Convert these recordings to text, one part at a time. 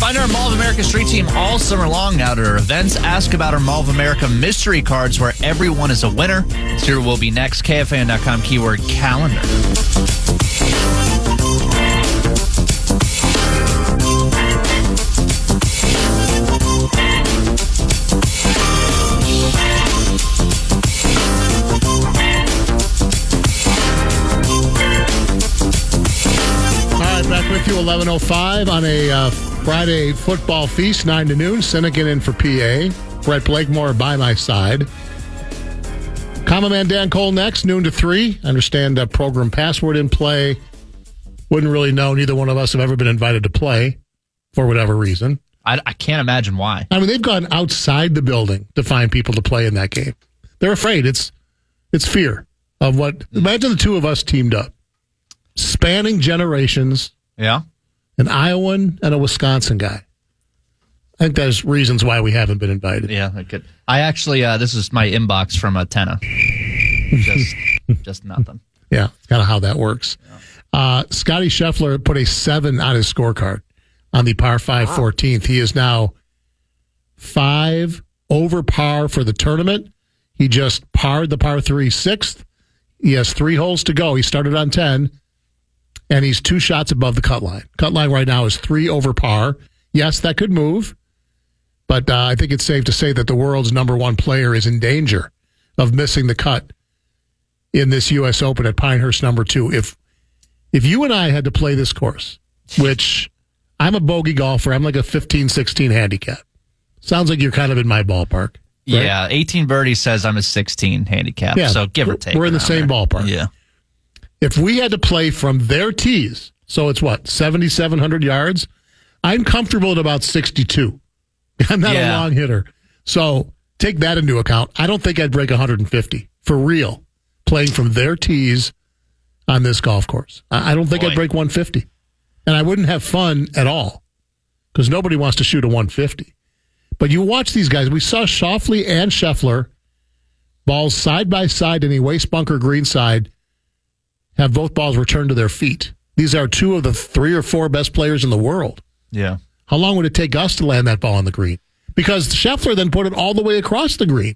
Find our Mall of America Street Team all summer long out at our events. Ask about our Mall of America mystery cards where everyone is a winner. Here will be next. KFAN.com keyword calendar. Back with you, 11:05 on a Friday football feast, 9 to noon. Sinykin in for PA. Brett Blakemore by my side. Common Man Dan Cole next, noon to 3. I understand program password in play. Wouldn't really know. Neither one of us have ever been invited to play for whatever reason. I can't imagine why. I mean, they've gone outside the building to find people to play in that game. They're afraid. It's fear of what. Imagine the two of us teamed up. Spanning generations. Yeah. An Iowan and a Wisconsin guy. I think there's reasons why we haven't been invited. Yeah, I could. I actually, this is my inbox from Tenna. Just nothing. Yeah, it's kind of how that works. Yeah. Scotty Scheffler put a 7 on his scorecard on the par 5 14th. He is now 5 over par for the tournament. He just parred the par 3 6th. He has 3 holes to go. He started on 10. And he's 2 shots above the cut line. Cut line right now is 3 over par. Yes, that could move. But I think it's safe to say that the world's number 1 player is in danger of missing the cut in this U.S. Open at Pinehurst number 2. If you and I had to play this course, which I'm a bogey golfer, I'm like a 15, 16 handicap. Sounds like you're kind of in my ballpark. Right? Yeah, 18 birdie says I'm a 16 handicap. Yeah, so give or take. We're in the same ballpark. Yeah. If we had to play from their tees, so it's 7,700 yards, I'm comfortable at about 62. I'm not a long hitter. So take that into account. I don't think I'd break 150 for real playing from their tees on this golf course. I don't think I'd break 150. And I wouldn't have fun at all because nobody wants to shoot a 150. But you watch these guys. We saw Schauffele and Scheffler, balls side by side in a waste bunker greenside, have both balls returned to their feet. These are 2 of the 3 or 4 best players in the world. Yeah. How long would it take us to land that ball on the green? Because Scheffler then put it all the way across the green.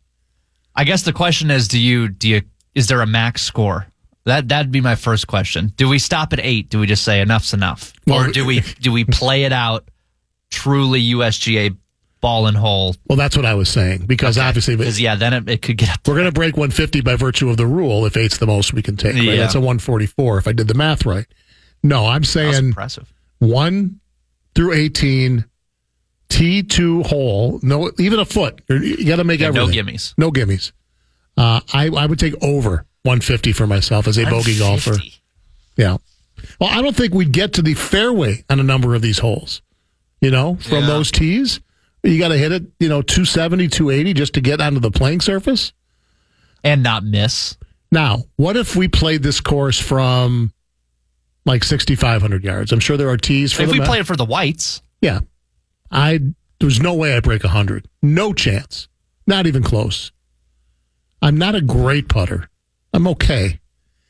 I guess the question is, is there a max score? That'd be my first question. Do we stop at 8? Do we just say enough's enough? Or do we play it out truly USGA ball and hole? Well, that's what I was saying. Because obviously... Because, then it could get up. We're going to break 150 by virtue of the rule if 8's the most we can take. Right? Yeah. That's a 144 if I did the math right. No, I'm saying impressive. 1 through 18, T2 hole, no, even a foot. You got to make everything. No gimmies. I would take over 150 for myself as a bogey golfer. Yeah. Well, I don't think we'd get to the fairway on a number of these holes, from those tees. You got to hit it, 270, 280 just to get onto the playing surface. And not miss. Now, what if we played this course from like 6,500 yards? I'm sure there are tees for If we played it for the whites. Yeah. There's no way I break 100. No chance. Not even close. I'm not a great putter. I'm okay.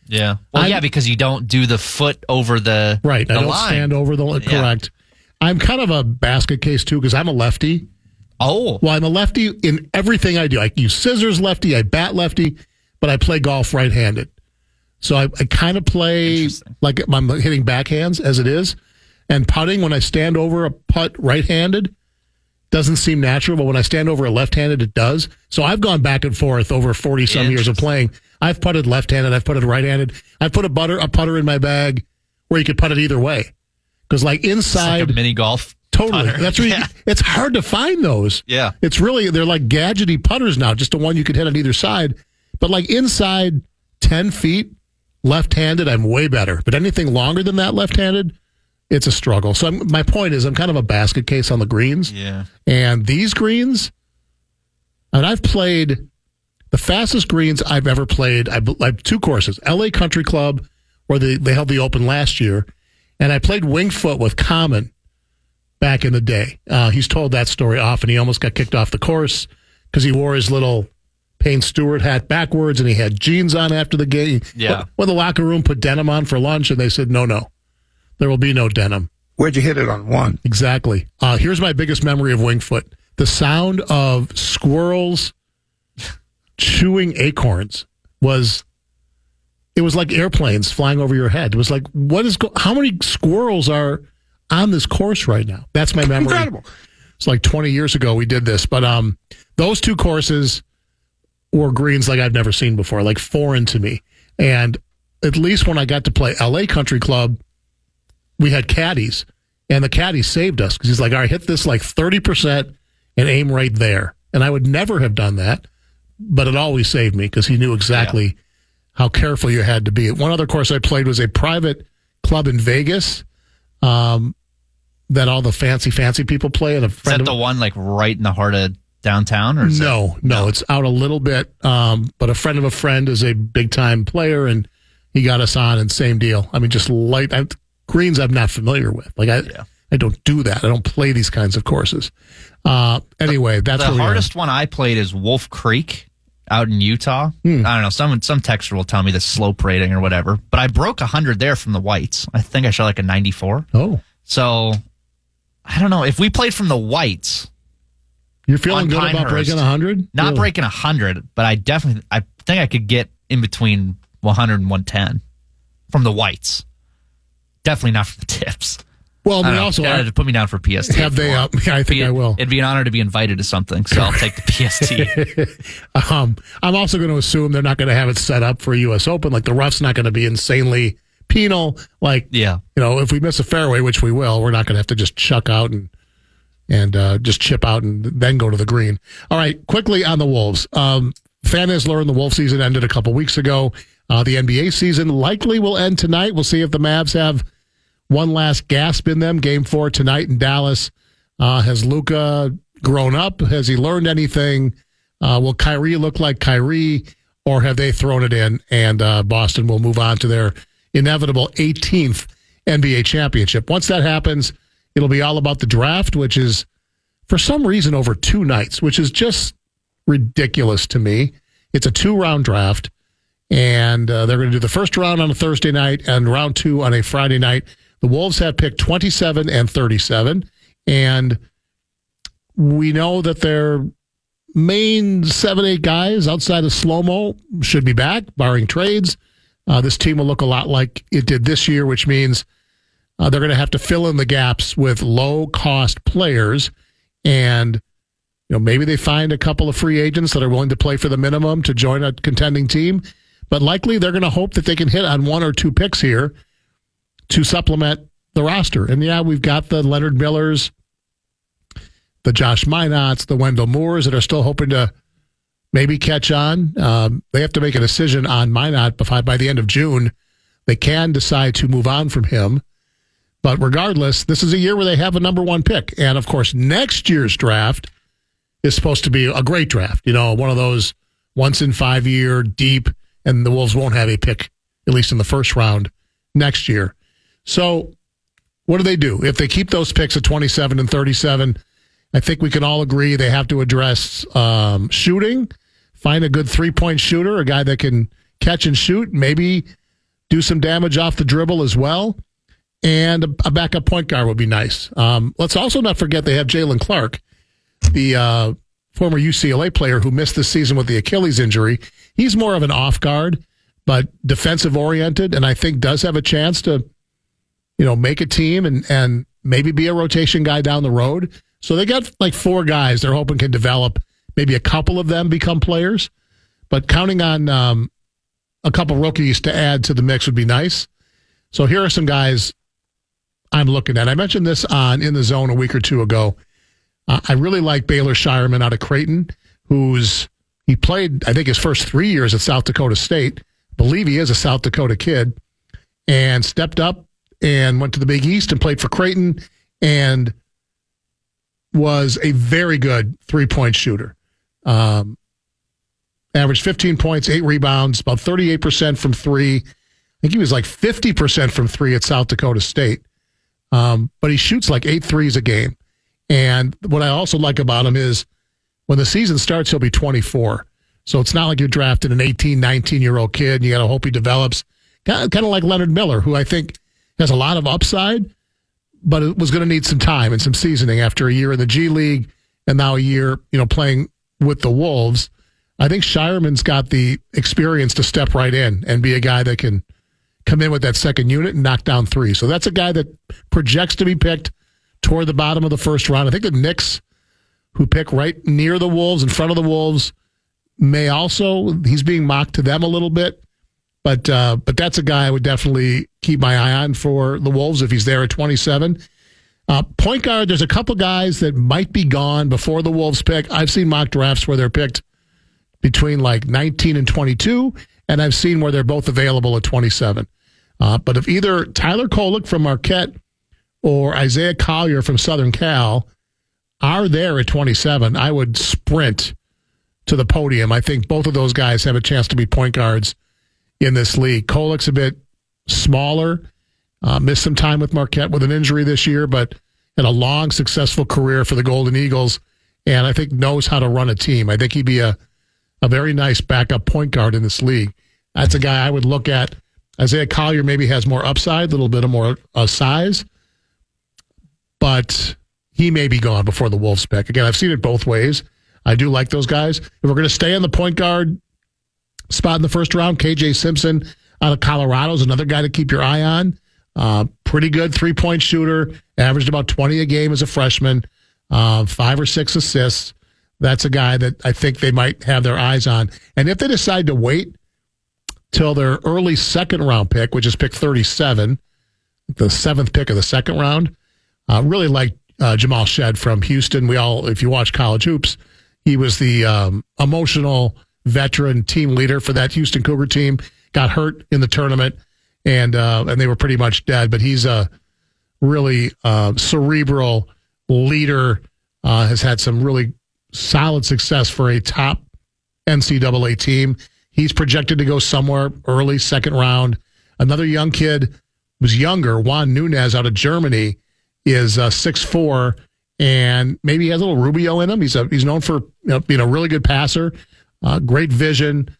Yeah. Well, because you don't do the foot over the right. The I don't stand over the line. Correct. I'm kind of a basket case, too, because I'm a lefty. Oh. Well, I'm a lefty in everything I do. I use scissors lefty, I bat lefty, but I play golf right-handed. So I kind of play like I'm hitting backhands as it is. And putting, when I stand over a putt right-handed, doesn't seem natural, but when I stand over a left-handed, it does. So I've gone back and forth over 40-some years of playing. I've putted left-handed, I've putted right-handed. I've put a putter in my bag where you could putt it either way. Because inside... It's like a mini golf Totally. putter. That's really, it's hard to find those. Yeah. It's really, they're like gadgety putters now, just the one you could hit on either side. But inside 10 feet, left-handed, I'm way better. But anything longer than that left-handed, it's a struggle. So my point is I'm kind of a basket case on the greens. Yeah. And these greens, I've played the fastest greens I've ever played. I have 2 courses. LA Country Club, where they held the Open last year. And I played Winged Foot with Common back in the day. He's told that story often. He almost got kicked off the course because he wore his little Payne Stewart hat backwards and he had jeans on after the game. Yeah. When the locker room put denim on for lunch and they said, no, there will be no denim Where'd you hit it on one? Exactly. Here's my biggest memory of Winged Foot. The sound of squirrels chewing acorns was like airplanes flying over your head. It was like, how many squirrels are on this course right now? That's my memory. Incredible. It's like 20 years ago we did this. But those two courses were greens like I've never seen before, like foreign to me. And at least when I got to play LA Country Club, we had caddies, and the caddy saved us because he's like, all right, hit this like 30% and aim right there. And I would never have done that, but it always saved me because he knew exactly how careful you had to be. One other course I played was a private club in Vegas that all the fancy people play. And is that the one like right in the heart of downtown? Or no, it's out a little bit. But a friend of a friend is a big-time player, and he got us on, and same deal. I mean, just light greens I'm not familiar with. Like I don't do that. I don't play these kinds of courses. Anyway, that's the hardest one I played is Wolf Creek out in Utah. I don't know. Some texter will tell me the slope rating or whatever, but I broke 100 there from the whites. I think I shot like a 94. Oh, so I don't know if we played from the whites. You're feeling good Pinehurst, about breaking 100? Not breaking 100, but I think I could get in between 100 and 110 from the whites. Definitely not from the tips. Well, they also to put me down for PST. Have they? I think I will. It'd be an honor to be invited to something, so I'll take the PST. I'm also going to assume they're not going to have it set up for a U.S. Open. Like the rough's not going to be insanely penal. Like, if we miss a fairway, which we will, we're not going to have to just chuck out and just chip out and then go to the green. All right, quickly on the Wolves. Fan has learned the Wolf season ended a couple weeks ago. The NBA season likely will end tonight. We'll see if the Mavs have one last gasp in them. Game 4 tonight in Dallas. Has Luka grown up? Has he learned anything? Will Kyrie look like Kyrie, or have they thrown it in and Boston will move on to their inevitable 18th NBA championship? Once that happens, it'll be all about the draft, which is, for some reason, over 2 nights, which is just ridiculous to me. It's a 2-round draft, and they're going to do the first round on a Thursday night and round 2 on a Friday night. The Wolves have picked 27 and 37, and we know that their main 7-8 guys outside of Slow-Mo should be back, barring trades. This team will look a lot like it did this year, which means they're going to have to fill in the gaps with low-cost players, and maybe they find a couple of free agents that are willing to play for the minimum to join a contending team, but likely they're going to hope that they can hit on 1 or 2 picks here to supplement the roster. And we've got the Leonard Millers, the Josh Minotts, the Wendell Moores that are still hoping to maybe catch on. They have to make a decision on Minott by the end of June. They can decide to move on from him. But regardless, this is a year where they have a number 1 pick. And, of course, next year's draft is supposed to be a great draft. One of those once-in-5-year, deep, and the Wolves won't have a pick, at least in the first round, next year. So what do? If they keep those picks at 27 and 37, I think we can all agree they have to address shooting, find a good 3-point shooter, a guy that can catch and shoot, maybe do some damage off the dribble as well, and a backup point guard would be nice. Let's also not forget they have Jalen Clark, the former UCLA player who missed this season with the Achilles injury. He's more of an off guard, but defensive-oriented, and I think does have a chance to make a team and maybe be a rotation guy down the road. So they got like 4 guys they're hoping can develop. Maybe a couple of them become players, but counting on a couple rookies to add to the mix would be nice. So here are some guys I'm looking at. I mentioned this on In the Zone a week or 2 ago. I really like Baylor Shireman out of Creighton, he played, I think, his first 3 years at South Dakota State. I believe he is a South Dakota kid, and stepped up and went to the Big East and played for Creighton and was a very good 3-point shooter. Averaged 15 points, 8 rebounds, about 38% from 3. I think he was like 50% from 3 at South Dakota State. But he shoots like 8 threes a game. And what I also like about him is when the season starts, he'll be 24. So it's not like you're drafting an 18, 19-year-old kid and you got to hope he develops. Kind of like Leonard Miller, who I think has a lot of upside, but it was going to need some time and some seasoning after a year in the G League and now a year, playing with the Wolves. I think Shireman's got the experience to step right in and be a guy that can come in with that second unit and knock down three. So that's a guy that projects to be picked toward the bottom of the first round. I think the Knicks, who pick right near the Wolves, in front of the Wolves, may also, he's being mocked to them a little bit. But that's a guy I would definitely keep my eye on for the Wolves if he's there at 27. Point guard, there's a couple guys that might be gone before the Wolves pick. I've seen mock drafts where they're picked between like 19 and 22, and I've seen where they're both available at 27. But if either Tyler Kolek from Marquette or Isaiah Collier from Southern Cal are there at 27, I would sprint to the podium. I think both of those guys have a chance to be point guards in this league. Kolek's a bit smaller, missed some time with Marquette with an injury this year, but had a long, successful career for the Golden Eagles, and I think knows how to run a team. I think he'd be a very nice backup point guard in this league. That's a guy I would look at. Isaiah Collier maybe has more upside, a little bit of more size, but he may be gone before the Wolves pick. Again, I've seen it both ways. I do like those guys. If we're going to stay on the point guard spot in the first round, KJ Simpson out of Colorado is another guy to keep your eye on. Pretty good three-point shooter, averaged about 20 a game as a freshman, 5 or 6 assists. That's a guy that I think they might have their eyes on. And if they decide to wait till their early second-round pick, which is pick 37, the 7th pick of the second round, really like Jamal Shed from Houston. If you watch college hoops, he was the emotional veteran team leader for that Houston Cougar team. Got hurt in the tournament, and they were pretty much dead. But he's a really cerebral leader. Has had some really solid success for a top NCAA team. He's projected to go somewhere early second round. Another young kid was younger, Juan Nunez out of Germany, is 6'4", and maybe he has a little Rubio in him. He's known for being a really good passer, great vision,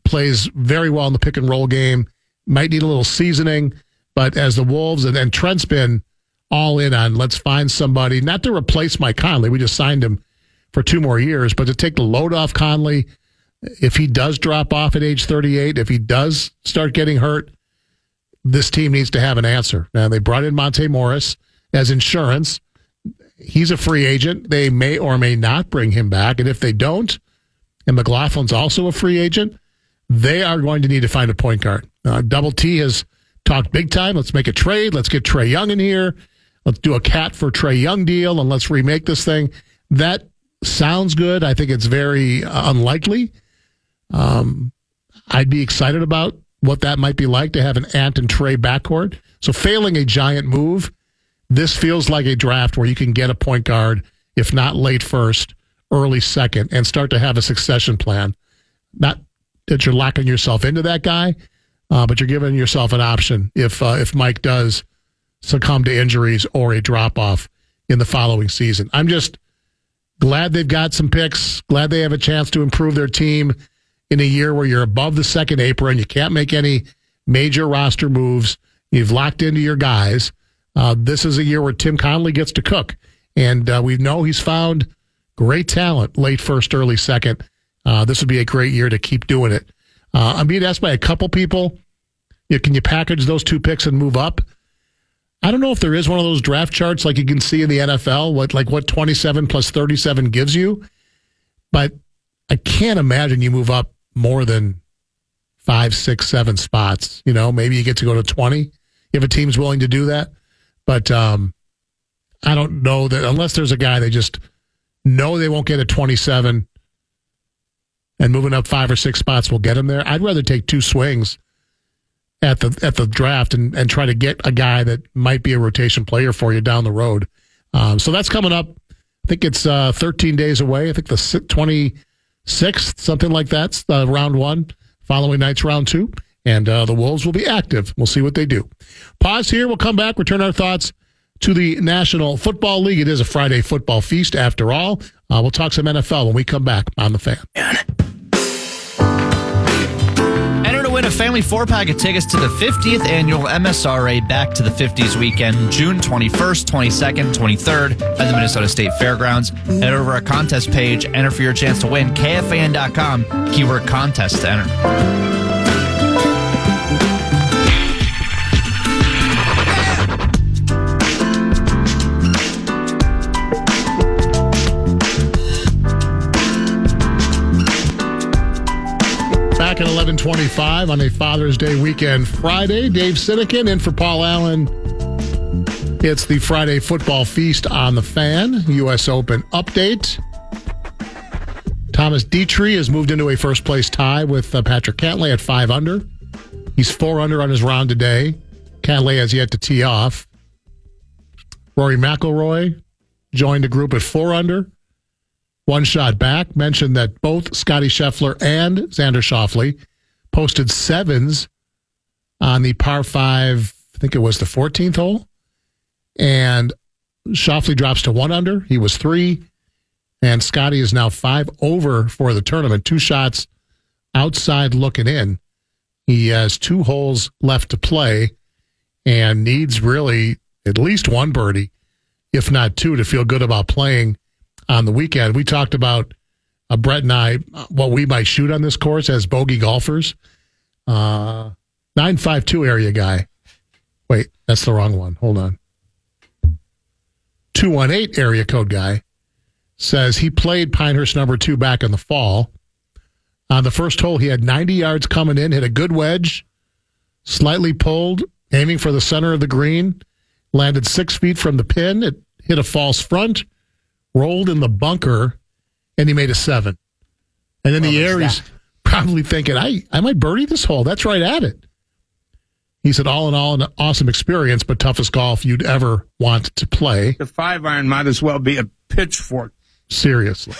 plays very well in the pick and roll game. Might need a little seasoning, but as the Wolves and Trent's been all in on, let's find somebody not to replace Mike Conley. We just signed him for 2 more years, but to take the load off Conley if he does drop off at age 38, if he does start getting hurt. This team needs to have an answer. Now, they brought in Monte Morris as insurance. He's a free agent. They may or may not bring him back. And if they don't, and McLaughlin's also a free agent, they are going to need to find a point guard. Double T has talked big time. Let's make a trade. Let's get Trae Young in here. Let's do a Cat for Trae Young deal, and let's remake this thing. That sounds good. I think it's very unlikely. I'd be excited about what that might be like to have an Ant and Trae backcourt. So failing a giant move, this feels like a draft where you can get a point guard, if not late first, early second, and start to have a succession plan. Not that you're locking yourself into that guy, but you're giving yourself an option if Mike does succumb to injuries or a drop-off in the following season. I'm just glad they've got some picks, glad they have a chance to improve their team in a year where you're above the second apron. You can't make any major roster moves. You've locked into your guys. This is a year where Tim Connelly gets to cook. And we know he's found great talent late first, early second. This would be a great year to keep doing it. I'm being asked by a couple people, can you package those 2 picks and move up? I don't know if there is one of those draft charts like you can see in the NFL, what 27 plus 37 gives you. But I can't imagine you move up more than 5, 6, 7 spots. Maybe you get to go to 20 if a team's willing to do that. But I don't know that unless there's a guy they just know they won't get at 27 and moving up 5 or 6 spots will get him there. I'd rather take 2 swings at the draft and try to get a guy that might be a rotation player for you down the road. So that's coming up. I think it's 13 days away. I think the 26th, something like that's round 1. Following night's round 2. And the Wolves will be active. We'll see what they do. Pause here. We'll come back, return our thoughts to the National Football League. It is a Friday football feast after all. We'll talk some NFL when we come back on The Fan. Enter to win a family 4-pack of tickets to the 50th annual MSRA Back to the 50s weekend, June 21st, 22nd, 23rd at the Minnesota State Fairgrounds. Head over our contest page, enter for your chance to win. KFAN.com, keyword contest to enter. Back at 11:25 on a Father's Day weekend Friday. Dave Sinykin in for Paul Allen. It's the Friday football feast on the Fan. U.S. Open update. Thomas Dietrich has moved into a first-place tie with Patrick Cantlay at 5 under. He's 4 under on his round today. Cantlay has yet to tee off. Rory McIlroy joined the group at 4 under. One shot back. Mentioned that both Scotty Scheffler and Xander Schauffele posted 7s on the par 5, I think it was the 14th hole. And Schauffele drops to 1 under. He was 3. And Scotty is now 5 over for the tournament. 2 shots outside looking in. He has 2 holes left to play and needs really at least 1 birdie, if not 2, to feel good about playing on the weekend. We talked about, Brett and I, what we might shoot on this course as bogey golfers. 952 area guy. Wait, that's the wrong one. Hold on. 218 area code guy says he played Pinehurst number 2 back in the fall. On the first hole, he had 90 yards coming in, hit a good wedge, slightly pulled, aiming for the center of the green, landed 6 feet from the pin. It hit a false front, rolled in the bunker, and he made a 7. And in the air, he's probably thinking, I might birdie this hole. That's right at it. He said, all in all, an awesome experience, but toughest golf you'd ever want to play. The 5-iron might as well be a pitchfork. Seriously.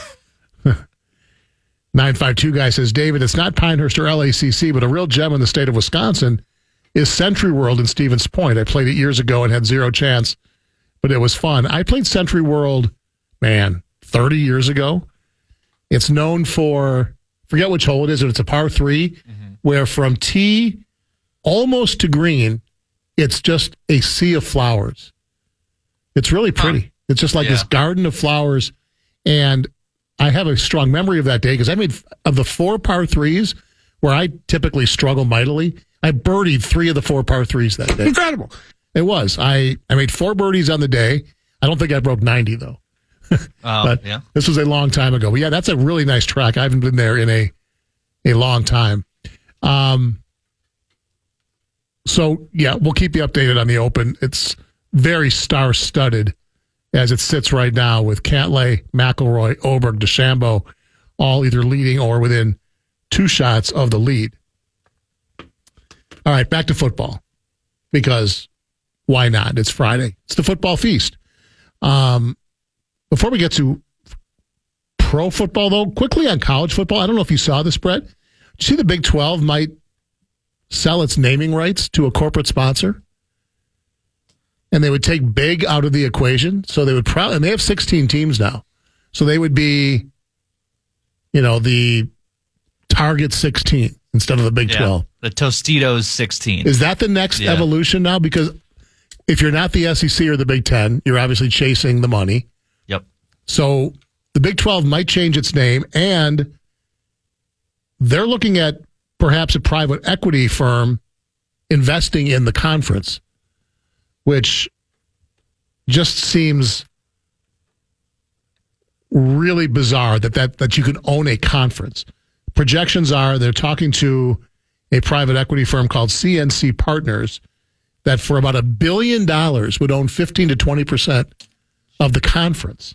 952 guy says, David, it's not Pinehurst or LACC, but a real gem in the state of Wisconsin is Century World in Stevens Point. I played it years ago and had 0 chance, but it was fun. I played Century World, 30 years ago. It's known for, forget which hole it is, but it's a par 3, where from tee almost to green, it's just a sea of flowers. It's really pretty. It's just like this garden of flowers. And I have a strong memory of that day because I made, of the 4 par 3s, where I typically struggle mightily, I birdied 3 of the 4 par 3s that day. Incredible. It was. I made 4 birdies on the day. I don't think I broke 90, though. But this was a long time ago. But yeah, that's a really nice track. I haven't been there in a long time. So, yeah, we'll keep you updated on the Open. It's very star-studded as it sits right now with Cantlay, McIlroy, Oberg, DeChambeau, all either leading or within 2 shots of the lead. All right, back to football, because why not? It's Friday. It's the football feast. Before we get to pro football, though, quickly on college football, I don't know if you saw this, Brett. Did you see the Big 12 might sell its naming rights to a corporate sponsor? And they would take big out of the equation. So they would probably, and they have 16 teams now. So they would be, the Target 16 instead of the Big 12. The Tostitos 16. Is that the next evolution now? Because if you're not the SEC or the Big 10, you're obviously chasing the money. Yep. So the Big 12 might change its name, and they're looking at perhaps a private equity firm investing in the conference, which just seems really bizarre that you can own a conference. Projections are they're talking to a private equity firm called CNC Partners that for about $1 billion would own 15 to 20% of the conference.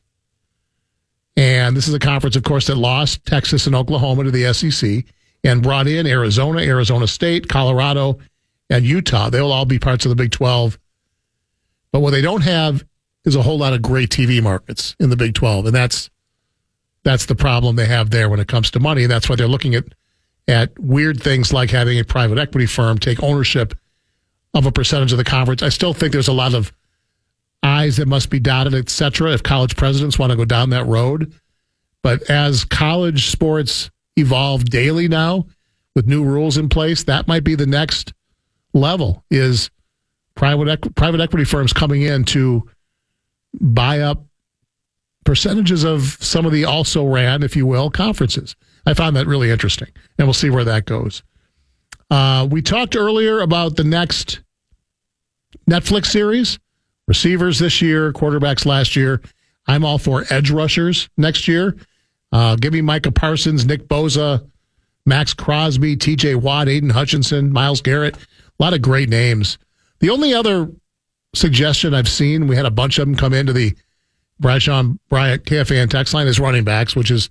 And this is a conference, of course, that lost Texas and Oklahoma to the SEC and brought in Arizona, Arizona State, Colorado, and Utah. They will all be parts of the Big 12. But what they don't have is a whole lot of great TV markets in the Big 12. And that's the problem they have there when it comes to money. And that's why they're looking at weird things like having a private equity firm take ownership of a percentage of the conference. I still think there's a lot of I's that must be dotted, et cetera, if college presidents want to go down that road. But as college sports evolve daily now, with new rules in place, that might be the next level, is private equity firms coming in to buy up percentages of some of the also ran, if you will, conferences. I found that really interesting, and we'll see where that goes. We talked earlier about the next Netflix series, receivers this year, quarterbacks last year. I'm all for edge rushers next year. Give me Micah Parsons, Nick Bosa, Max Crosby, TJ Watt, Aiden Hutchinson, Myles Garrett. A lot of great names. The only other suggestion I've seen, we had a bunch of them come into the Bradshaw Bryant KFAN text line, is running backs, which is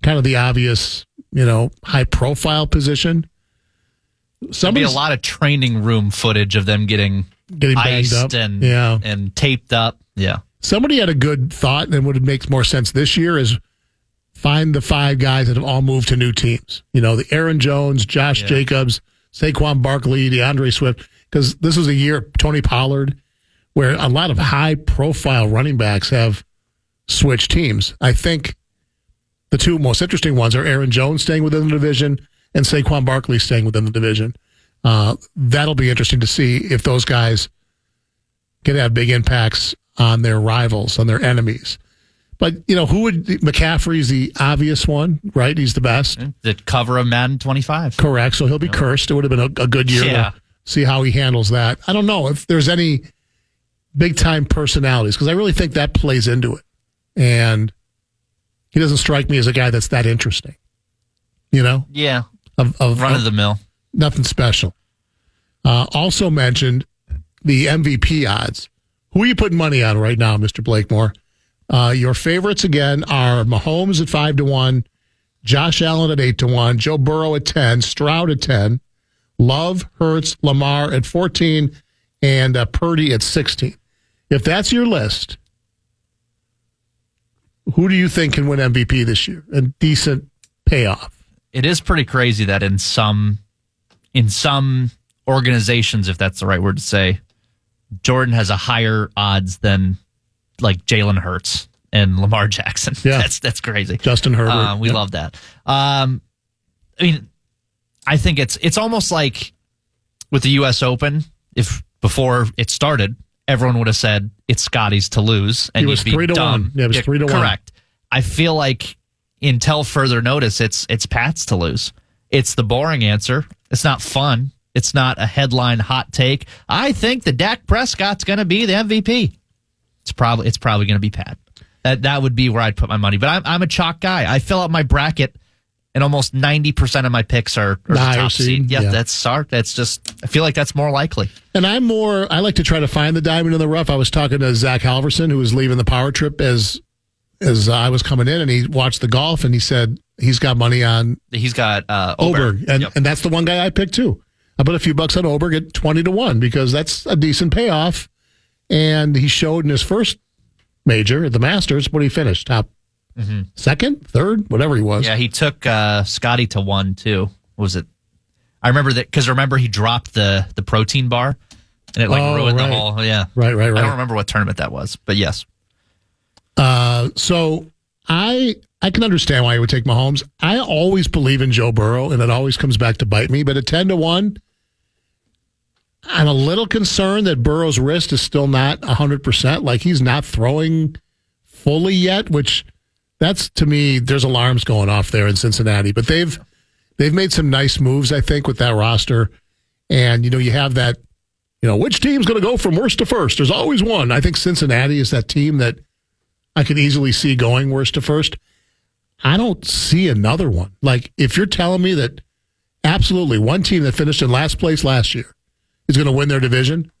kind of the obvious, high-profile position. There'll be a lot of training room footage of them getting banged up and taped up. Yeah. Somebody had a good thought, and what makes more sense this year is find the 5 guys that have all moved to new teams. The Aaron Jones, Josh Jacobs, Saquon Barkley, DeAndre Swift, because this was a year, Tony Pollard, where a lot of high-profile running backs have switched teams. I think the 2 most interesting ones are Aaron Jones staying within the division and Saquon Barkley staying within the division. That'll be interesting to see if those guys can have big impacts on their rivals, on their enemies. But, who would... McCaffrey's the obvious one, right? He's the best. The cover of Madden 25. Correct. So he'll be cursed. It would have been a good year to see how he handles that. I don't know if there's any big-time personalities, because I really think that plays into it. And he doesn't strike me as a guy that's that interesting. Yeah. Of run-of-the-mill. Nothing special. Also mentioned the MVP odds. Who are you putting money on right now, Mr. Blakemore? Your favorites, again, are Mahomes at 5-1, Josh Allen at 8-1, Joe Burrow at 10, Stroud at 10, Love, Hurts, Lamar at 14, and Purdy at 16. If that's your list, who do you think can win MVP this year? A decent payoff. It is pretty crazy that in some organizations, if that's the right word to say, Jordan has a higher odds than like Jalen Hurts and Lamar Jackson. Yeah. That's crazy. Justin Herbert. We love that. I think it's almost like with the U.S. Open, if before it started, everyone would have said it's Scotty's to lose, and it was you'd be 3-1. dumb. Yeah, it was 3-1. Correct. I feel like until further notice, it's Pat's to lose. It's the boring answer. It's not fun. It's not a headline hot take. I think the Dak Prescott's going to be the MVP. It's probably going to be Pat. That would be where I'd put my money. But I'm a chalk guy. I fill out my bracket, and almost 90% of my picks are the top seed. Yeah, that's just. I feel like that's more likely. And I like to try to find the diamond in the rough. I was talking to Zach Halverson, who was leaving the power trip as I was coming in, and he watched the golf, and he said he's got money on. He's got Oberg, and that's the one guy I picked too. I put a few bucks on Oberg at 20-1 because that's a decent payoff. And he showed in his first major at the Masters, what he finished, top second, third, whatever he was. Yeah, he took Scotty to 1 too. What was it? I remember that because he dropped the protein bar and it ruined the whole. Yeah, right. I don't remember what tournament that was, but yes. So I can understand why he would take Mahomes. I always believe in Joe Burrow, and it always comes back to bite me. But at 10-1. I'm a little concerned that Burrow's wrist is still not 100%. Like, he's not throwing fully yet, which that's, to me, there's alarms going off there in Cincinnati. But they've made some nice moves, I think, with that roster. And, you have that, which team's going to go from worst to first? There's always one. I think Cincinnati is that team that I could easily see going worst to first. I don't see another one. Like, if you're telling me that absolutely one team that finished in last place last year is going to win their division,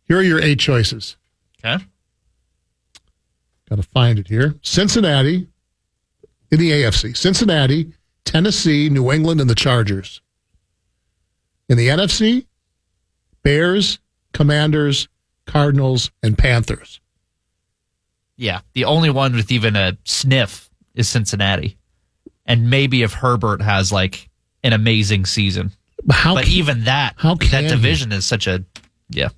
here are your 8 choices. Okay. Got to find it here. Cincinnati in the AFC. Cincinnati, Tennessee, New England, and the Chargers. In the NFC, Bears, Commanders, Cardinals, and Panthers. Yeah, the only one with even a sniff is Cincinnati. And maybe if Herbert has like an amazing season. Even that division is such a, yeah.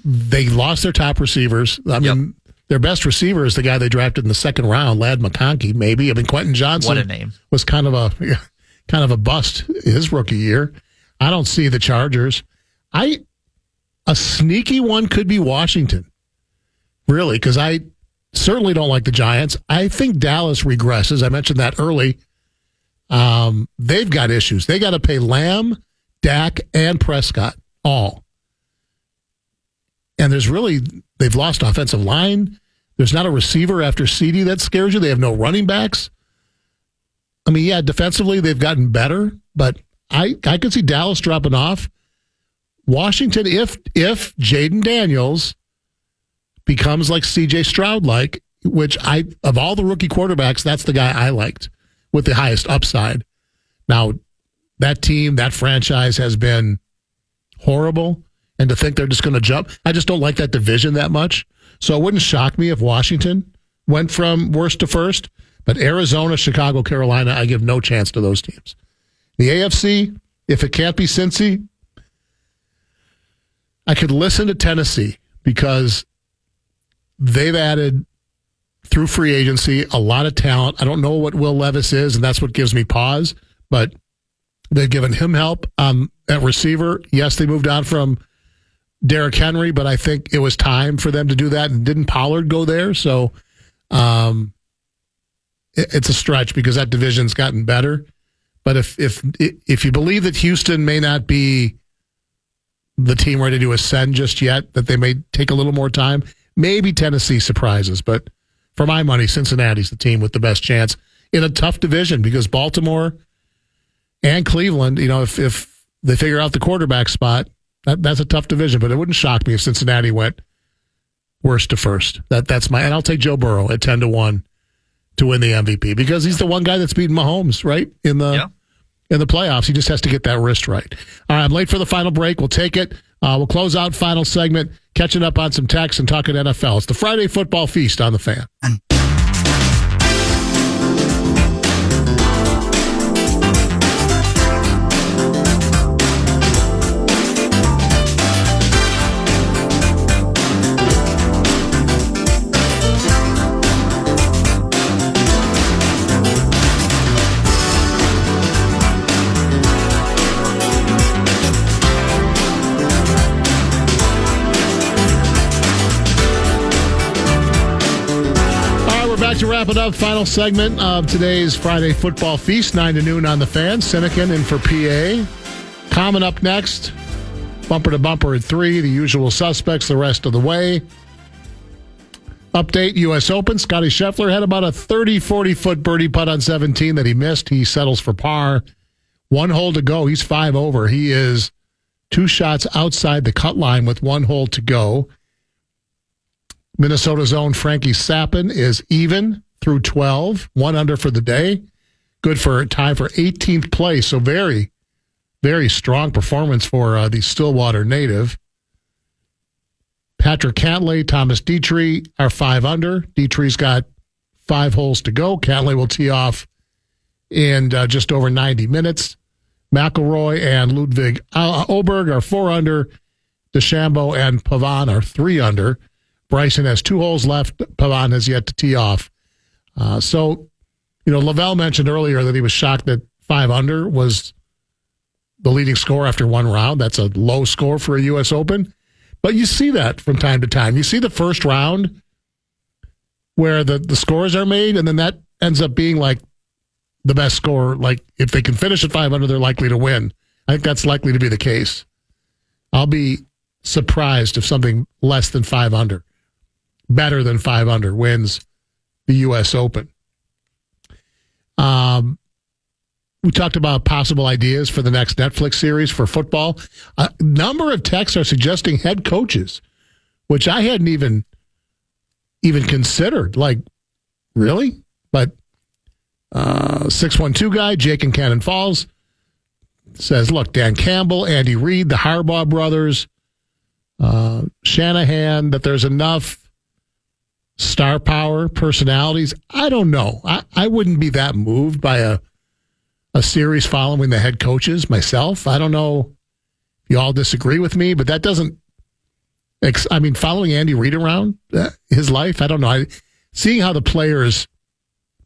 They lost their top receivers. I mean, their best receiver is the guy they drafted in the second round, Ladd McConkey, maybe. I mean, Quentin Johnson. What a name. Was kind of kind of a bust his rookie year. I don't see the Chargers. A sneaky one could be Washington, really, because I certainly don't like the Giants. I think Dallas regresses. I mentioned that early. They've got issues. They got to pay Lamb, Dak, and Prescott all. And they've lost offensive line. There's not a receiver after CD that scares you. They have no running backs. I mean, yeah, defensively they've gotten better, but I could see Dallas dropping off. Washington, if Jaden Daniels becomes like C.J. Stroud-like, which of all the rookie quarterbacks, that's the guy I liked with the highest upside. Now, that team, that franchise has been horrible, and to think they're just going to jump, I just don't like that division that much. So it wouldn't shock me if Washington went from worst to first, but Arizona, Chicago, Carolina, I give no chance to those teams. The AFC, if it can't be Cincy, I could listen to Tennessee because they've added, through free agency, a lot of talent. I don't know what Will Levis is, and that's what gives me pause, but they've given him help at receiver. Yes, they moved on from Derrick Henry, but I think it was time for them to do that, and didn't Pollard go there? So it's a stretch because that division's gotten better. But if you believe that Houston may not be the team ready to ascend just yet, that they may take a little more time, maybe Tennessee surprises. But for my money, Cincinnati's the team with the best chance in a tough division because Baltimore and Cleveland, if they figure out the quarterback spot, that's a tough division. But it wouldn't shock me if Cincinnati went worst to first. And I'll take Joe Burrow at 10-1 to win the MVP because he's the one guy that's beaten Mahomes, right? In the playoffs. He just has to get that wrist right. All right, I'm late for the final break. We'll take it. We'll close out final segment, catching up on some texts and talking NFL. It's the Friday Football Feast on the Fan. To wrap it up, final segment of today's Friday Football Feast, 9 to noon on the Fan. Sinykin in for PA. Coming up next, bumper to bumper at 3, the usual suspects the rest of the way. Update, U.S. Open. Scotty Scheffler had about a 30, 40-foot birdie putt on 17 that he missed. He settles for par. 1 hole to go. He's 5 over. He is 2 shots outside the cut line with 1 hole to go. Minnesota's own Frankie Sappin is even through 12, 1 under for the day. Good for a tie for 18th place. So very, very strong performance for the Stillwater native. Patrick Cantlay, Thomas Dietrich are 5 under. Dietrich's got 5 holes to go. Cantlay will tee off in just over 90 minutes. McIlroy and Ludwig Oberg are 4 under. DeChambeau and Pavon are 3 under. Bryson has 2 holes left. Pavon has yet to tee off. Lavelle mentioned earlier that he was shocked that 5 under was the leading score after 1 round. That's a low score for a U.S. Open. But you see that from time to time. You see the first round where the scores are made, and then that ends up being like the best score. Like if they can finish at 5 under, they're likely to win. I think that's likely to be the case. I'll be surprised if something less than 5 under, better than 5 under, wins the U.S. Open. We talked about possible ideas for the next Netflix series for football. A number of texts are suggesting head coaches, which I hadn't even considered. Like, really? But 612 guy, Jake in Cannon Falls, says, look, Dan Campbell, Andy Reid, the Harbaugh brothers, Shanahan, that there's enough star power, personalities. I don't know. I wouldn't be that moved by a series following the head coaches myself. I don't know if you all disagree with me, but that doesn't, following Andy Reid around his life, I don't know. Seeing how the players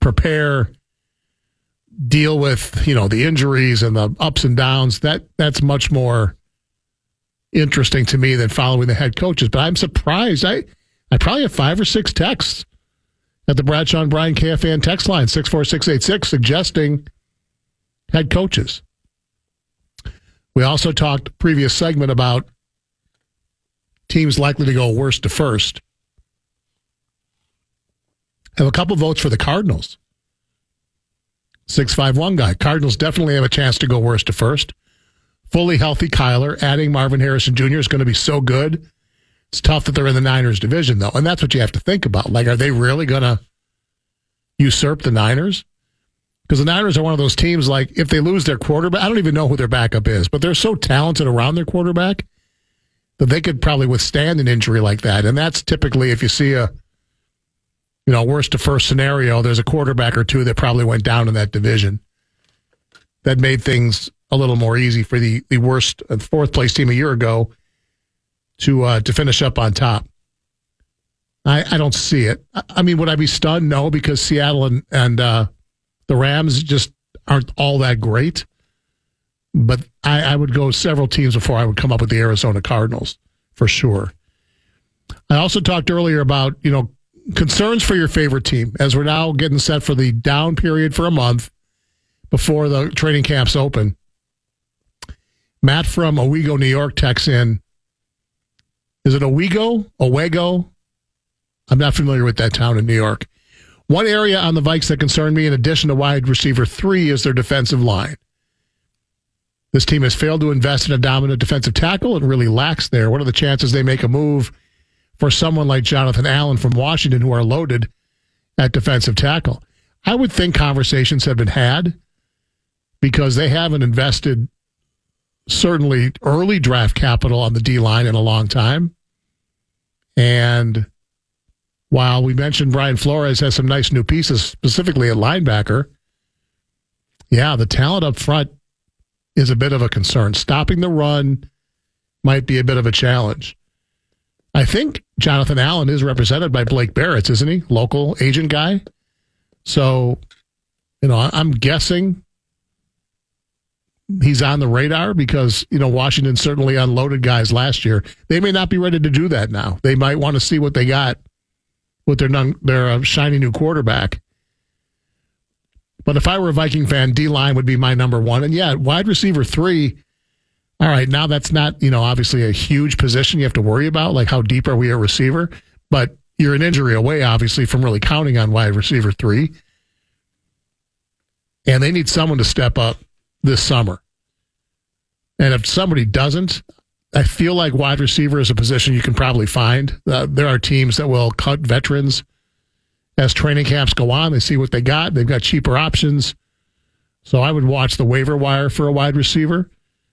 prepare deal with, the injuries and the ups and downs. That's much more interesting to me than following the head coaches. But I'm surprised. I probably have 5 or 6 texts at the Bradshaw and Bryan KFAN text line, 64686, suggesting head coaches. We also talked previous segment about teams likely to go worst to first. I have a couple votes for the Cardinals. 651 guy. Cardinals definitely have a chance to go worst to first. Fully healthy Kyler, adding Marvin Harrison Jr. is going to be so good. It's tough that they're in the Niners division, though, and that's what you have to think about. Like, are they really going to usurp the Niners? Because the Niners are one of those teams, like, if they lose their quarterback, I don't even know who their backup is, but they're so talented around their quarterback that they could probably withstand an injury like that. And that's typically, if you see a worst to first scenario, there's a quarterback or two that probably went down in that division. That made things a little more easy for the worst fourth place team a year ago to finish up on top. I don't see it. I mean, would I be stunned? No, because Seattle and the Rams just aren't all that great. But I would go several teams before I would come up with the Arizona Cardinals, for sure. I also talked earlier about, concerns for your favorite team as we're now getting set for the down period for a month before the training camps open. Matt from Owego, New York texts in. Is it Owego? I'm not familiar with that town in New York. One area on the Vikes that concerned me in addition to wide receiver 3 is their defensive line. This team has failed to invest in a dominant defensive tackle and really lacks there. What are the chances they make a move for someone like Jonathan Allen from Washington who are loaded at defensive tackle? I would think conversations have been had because they haven't invested certainly early draft capital on the D-line in a long time. And while we mentioned Brian Flores has some nice new pieces, specifically at linebacker, the talent up front is a bit of a concern. Stopping the run might be a bit of a challenge. I think Jonathan Allen is represented by Blake Barretts, isn't he? Local agent guy. So, I'm guessing he's on the radar because, Washington certainly unloaded guys last year. They may not be ready to do that now. They might want to see what they got with their shiny new quarterback. But if I were a Viking fan, D-line would be my number one. And wide receiver 3, all right, now that's not, obviously a huge position you have to worry about, like how deep are we at receiver? But you're an injury away, obviously, from really counting on wide receiver 3. And they need someone to step up this summer. And if somebody doesn't, I feel like wide receiver is a position you can probably find. There are teams that will cut veterans as training camps go on. They see what they got. They've got cheaper options. So I would watch the waiver wire for a wide receiver.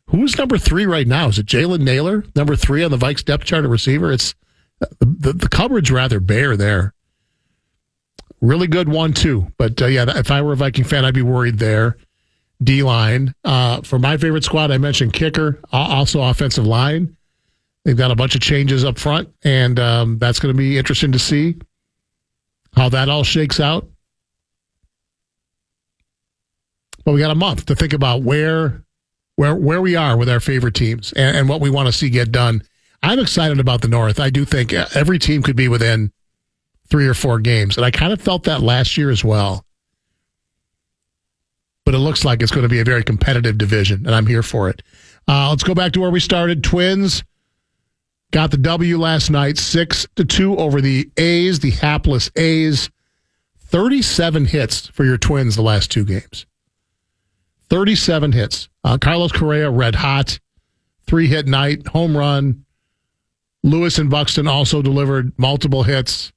Who's number 3 right now? Is it Jalen Naylor, number 3 on the Vikes depth chart at receiver? It's the coverage rather bare there. Really good 1-2. But if I were a Viking fan, I'd be worried there. D-line. For my favorite squad, I mentioned kicker, also offensive line. They've got a bunch of changes up front, and that's going to be interesting to see how that all shakes out. But we got a month to think about where we are with our favorite teams and what we want to see get done. I'm excited about the North. I do think every team could be within 3 or 4 games, and I kind of felt that last year as well. But it looks like it's going to be a very competitive division, and I'm here for it. Let's go back to where we started. Twins got the W last night, 6-2 over the A's, the hapless A's. 37 hits for your Twins the last 2 games. 37 hits. Carlos Correa, red hot. 3-hit night, home run. Lewis and Buxton also delivered multiple hits.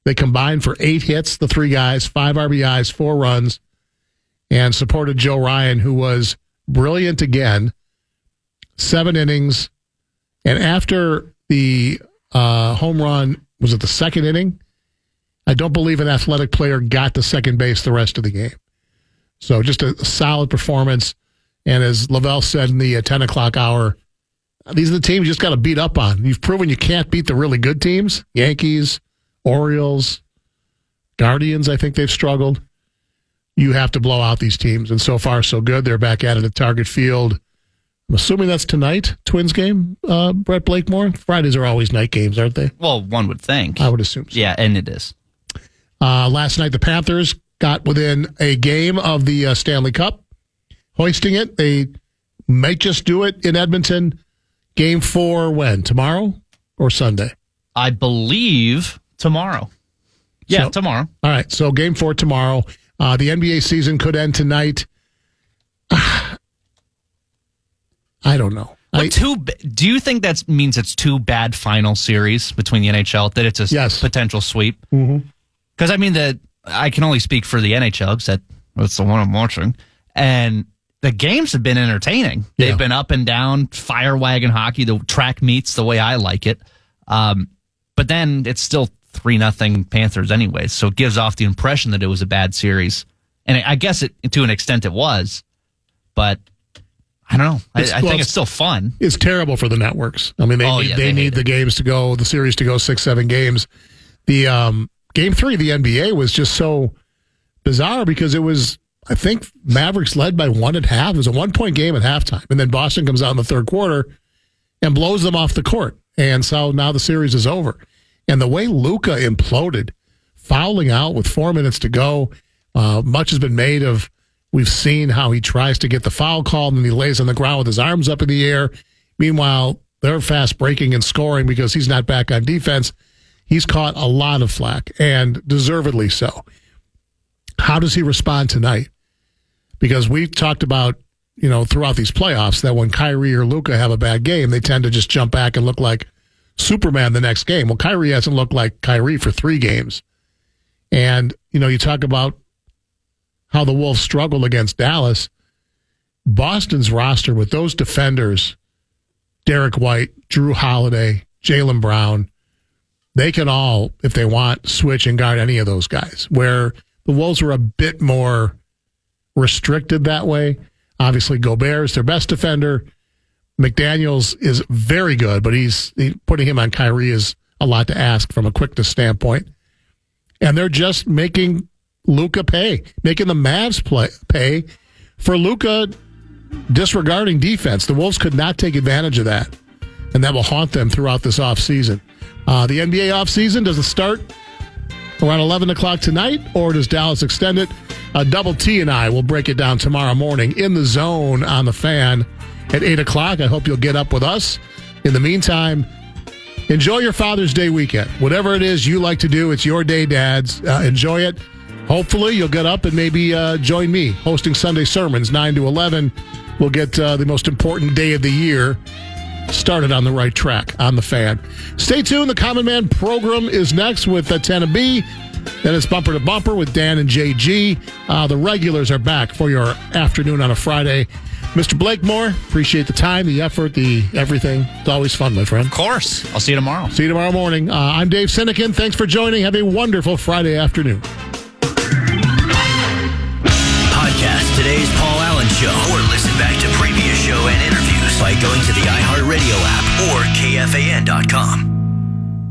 They combined for 8 hits, the 3 guys, 5 RBIs, 4 runs, and supported Joe Ryan, who was brilliant again. 7 innings. And after the home run, was it the 2nd inning? I don't believe an athletic player got to second base the rest of the game. So just a solid performance. And as Lavelle said in the 10 o'clock hour, these are the teams you just got to beat up on. You've proven you can't beat the really good teams. Yankees, Orioles, Guardians, I think they've struggled. you have to blow out these teams. And so far, so good. They're back at it at Target Field. I'm assuming that's tonight, Twins game, Brett Blakemore. Fridays are always night games, aren't they? Well, one would think. I would assume so. Yeah, and it is. Last night, the Panthers got within a game of the Stanley Cup, hoisting it. They might just do it in Edmonton. Game 4 when? Tomorrow or Sunday? I believe tomorrow. Yeah, tomorrow. All right, so Game 4 tomorrow. The NBA season could end tonight. I don't know. Do you think that means it's 2 bad final series between the NHL, that it's a potential sweep? Because, I mean, I can only speak for the NHL because that's the one I'm watching. And the games have been entertaining. They've been up and down, fire wagon hockey, the track meets the way I like it. But then it's still 3-0 Panthers anyways, so it gives off the impression that it was a bad series. And I guess to an extent it was, but I don't know. I think it's still fun. It's terrible for the networks. I mean, they need the games to go, the series to go 6-7 games. The Game 3 of the NBA was just so bizarre because it was, I think, Mavericks led by 1 at half. It was a 1-point game at halftime. And then Boston comes out in the third quarter and blows them off the court. And so now the series is over. And the way Luka imploded, fouling out with 4 minutes to go, much has been made of, we've seen how he tries to get the foul call and then he lays on the ground with his arms up in the air. Meanwhile, they're fast breaking and scoring because he's not back on defense. He's caught a lot of flack, and deservedly so. How does he respond tonight? Because we've talked about, throughout these playoffs, that when Kyrie or Luka have a bad game, they tend to just jump back and look like Superman the next game. Well, Kyrie hasn't looked like Kyrie for 3 games. And, you talk about how the Wolves struggled against Dallas. Boston's roster with those defenders, Derek White, Drew Holiday, Jaylen Brown, they can all, if they want, switch and guard any of those guys. Where the Wolves were a bit more restricted that way. Obviously, Gobert is their best defender. McDaniels is very good, but putting him on Kyrie is a lot to ask from a quickness standpoint. And they're just making Luka pay, making the Mavs pay for Luka disregarding defense. The Wolves could not take advantage of that, and that will haunt them throughout this offseason. The NBA offseason, does it start around 11 o'clock tonight, or does Dallas extend it? Double T and I will break it down tomorrow morning in the Zone on the Fan at 8 o'clock. I hope you'll get up with us. In the meantime, enjoy your Father's Day weekend. Whatever it is you like to do, it's your day, dads. Enjoy it. Hopefully, you'll get up and maybe join me hosting Sunday sermons, 9 to 11. We'll get the most important day of the year started on the right track on the Fan. Stay tuned. The Common Man program is next with Tana B. Then it's Bumper to Bumper with Dan and JG. The regulars are back for your afternoon on a Friday. Mr. Blakemore, appreciate the time, the effort, the everything. It's always fun, my friend. Of course. I'll see you tomorrow. See you tomorrow morning. I'm Dave Sinykin. Thanks for joining. Have a wonderful Friday afternoon. Podcast today's Paul Allen Show, or listen back to previous show and interviews by going to the iHeartRadio app or KFAN.com.